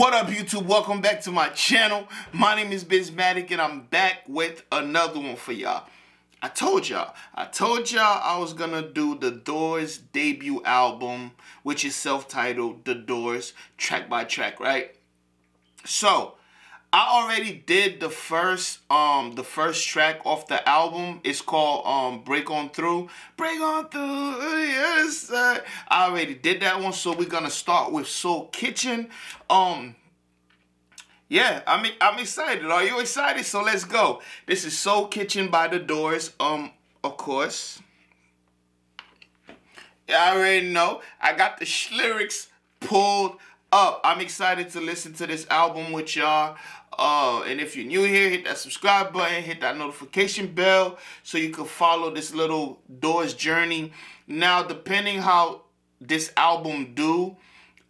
What up, YouTube? Welcome back to my channel. My name is BizMatik, and I'm back with another one for y'all. I told y'all I was gonna do the Doors debut album, which is self-titled The Doors, track by track, right? So I already did the first track off the album. It's called Break On Through. Break On Through, yes sir. I already did that one, so we're gonna start with Soul Kitchen. Yeah, I'm excited. Are you excited? So let's go. This is Soul Kitchen by The Doors. Of course. I already know. I got the lyrics pulled up. I'm excited to listen to this album with y'all. And if you're new here, hit that subscribe button, hit that notification bell so you can follow this little Doors journey. Now, depending how this album do,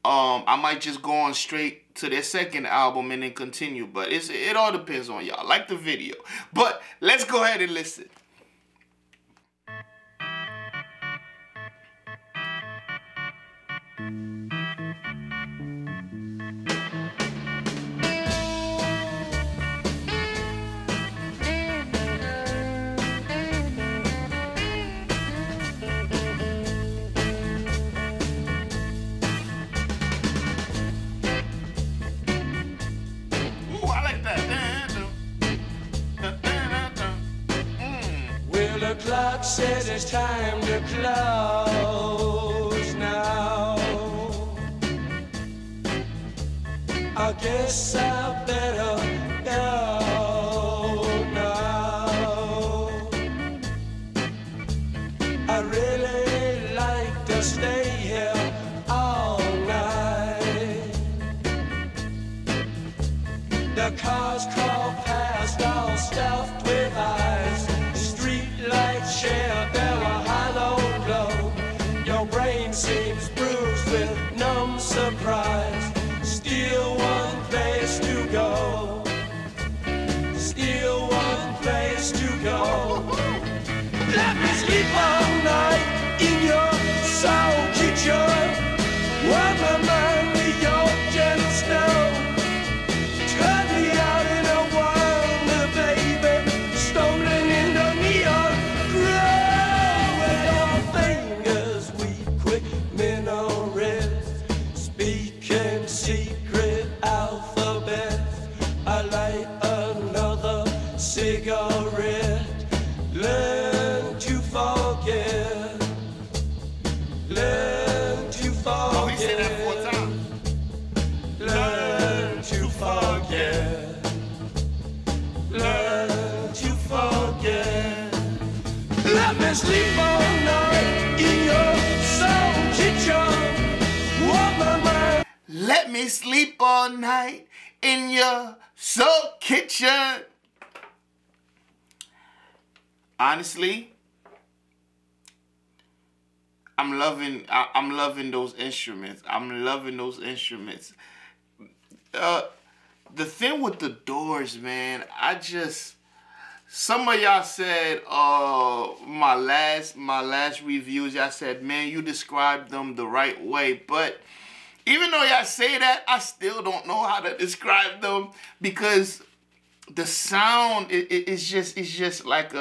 I might just go on straight to their second album and then continue. But it all depends on y'all. Like the video. But let's go ahead and listen. The clock says it's time to close now. I guess I better go now. I really like to stay here all night. The cars crawl past all stuffed with eyes. Share there were hollow glow. Your brain seems bruised with numb surprise. Still one place to go. Still one place to go. Let me sleep all night in your soul kitchen. Warm my mind with your gentle snow. Turn me out in a wonder, baby. Stumbling in the neon. Secret alphabet. I light another cigarette. Learn to forget. Learn to forget. Learn to forget. Learn to forget. Let me sleep all night in your soul kitchen. Warm my mind. Let me sleep all night in your soul kitchen. Honestly, I'm loving those instruments. I'm loving those instruments. The thing with the Doors, man, some of y'all said my last reviews, y'all said, man, you described them the right way, but even though y'all say that, I still don't know how to describe them because the sound it's just like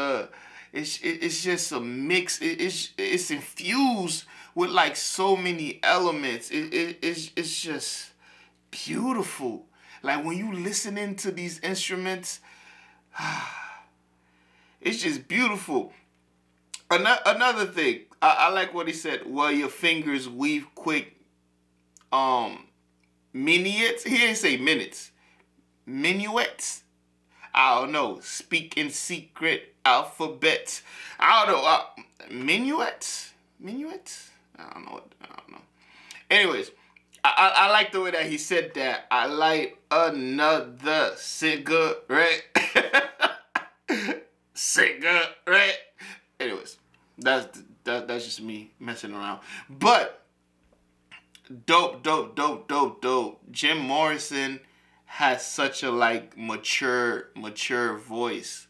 it's just a mix. It's infused with like so many elements. It's just beautiful. Like when you listening to these instruments, it's just beautiful. Another thing, I like what he said. Well, your fingers weave quick. Minuets. He didn't say minutes. Minuets. I don't know. Speak in secret alphabets. I don't know. Minuets. Minuets. I don't know. Anyways, I like the way that he said that. I light another cigarette. Cigarette. Anyways, that's just me messing around. But dope. Jim Morrison has such a like mature voice.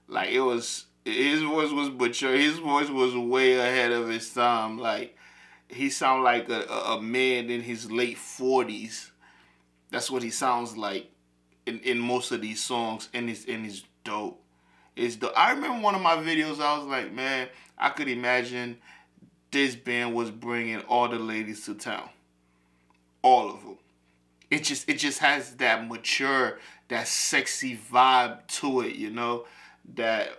Like his voice was mature. His voice was way ahead of his time. Like he sounded like a man in his late 40s. That's what he sounds like in most of these songs, and it's dope. It's dope. I remember one of my videos, I was like, man, I could imagine this band was bringing all the ladies to town. All of them. It just has that mature, that sexy vibe to it, you know? That,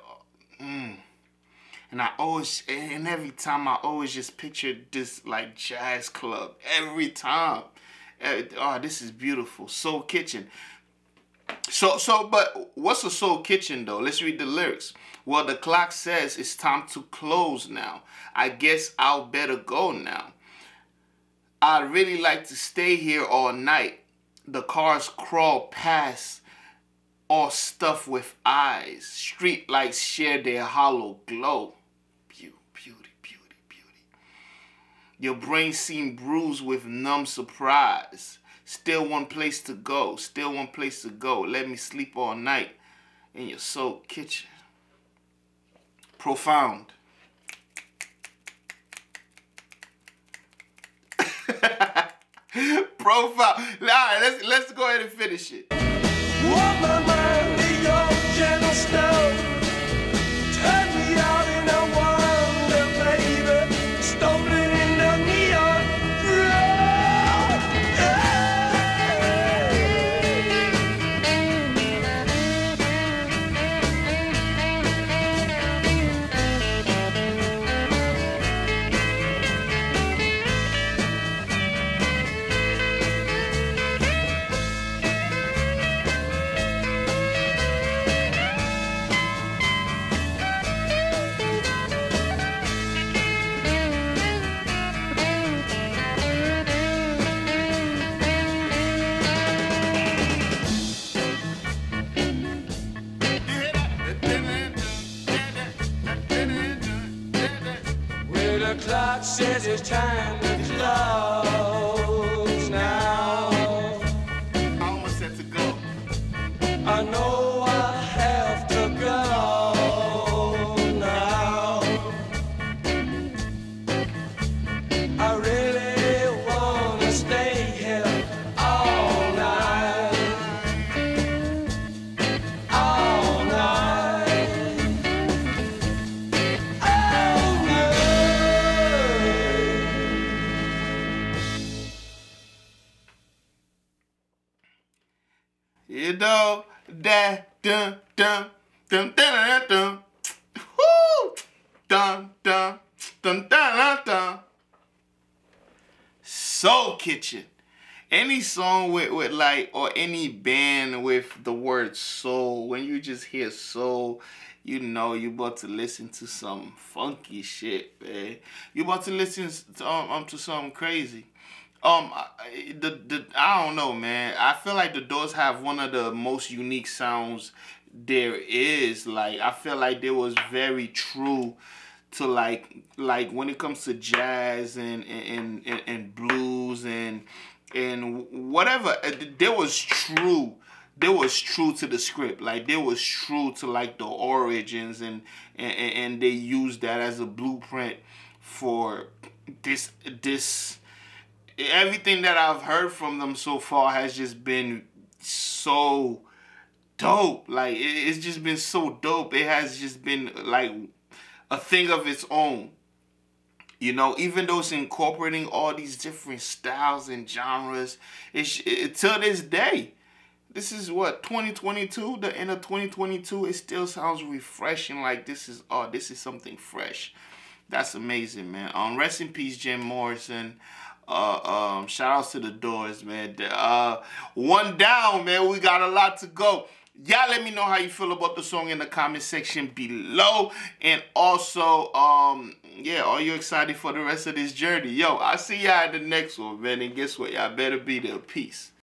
and every time I always just pictured this like jazz club. Every time. Oh, this is beautiful. Soul Kitchen. But what's a Soul Kitchen though? Let's read the lyrics. Well, the clock says it's time to close now. I guess I'll better go now. I'd really like to stay here all night. The cars crawl past, all stuffed with eyes. Street lights share their hollow glow. Beauty, beauty, beauty, beauty. Your brain seemed bruised with numb surprise. Still one place to go. Still one place to go. Let me sleep all night in your Soul Kitchen. Profound. Profound. All right, let's go ahead and finish it. Warm my mind with your gentle snow. Turn me out in a wonder, baby. Stolen in the neon glow. The clock says it's time to close now. I almost said to go. I know I have to go now. I really wanna stay here all night. All night. All night. You know that dun dun dun dun dun dun. Woo! Dun dun dun dun dun. Soul Kitchen. Any song with like, or any band with the word soul, when you just hear soul, you know you about to listen to some funky shit, man. You about to listen to something crazy. I don't know, man. I feel like the Doors have one of the most unique sounds there is. Like, I feel like they was very true to like when it comes to jazz and blues and whatever. They was true. They was true to the script. Like, they was true to like the origins, and they used that as a blueprint for this. Everything that I've heard from them so far has just been so dope. Like, it's just been so dope. It has just been like a thing of its own. You know, even though it's incorporating all these different styles and genres, till this day, this is what, 2022, the end of 2022, it still sounds refreshing. Like, this is something fresh. That's amazing, man. Rest in peace, Jim Morrison. Shout outs to the Doors, man. One down, man. We got a lot to go. Y'all let me know how you feel about the song in the comment section below. And also, yeah, are you excited for the rest of this journey? Yo, I'll see y'all at the next one, man. And guess what? Y'all better be there. Peace.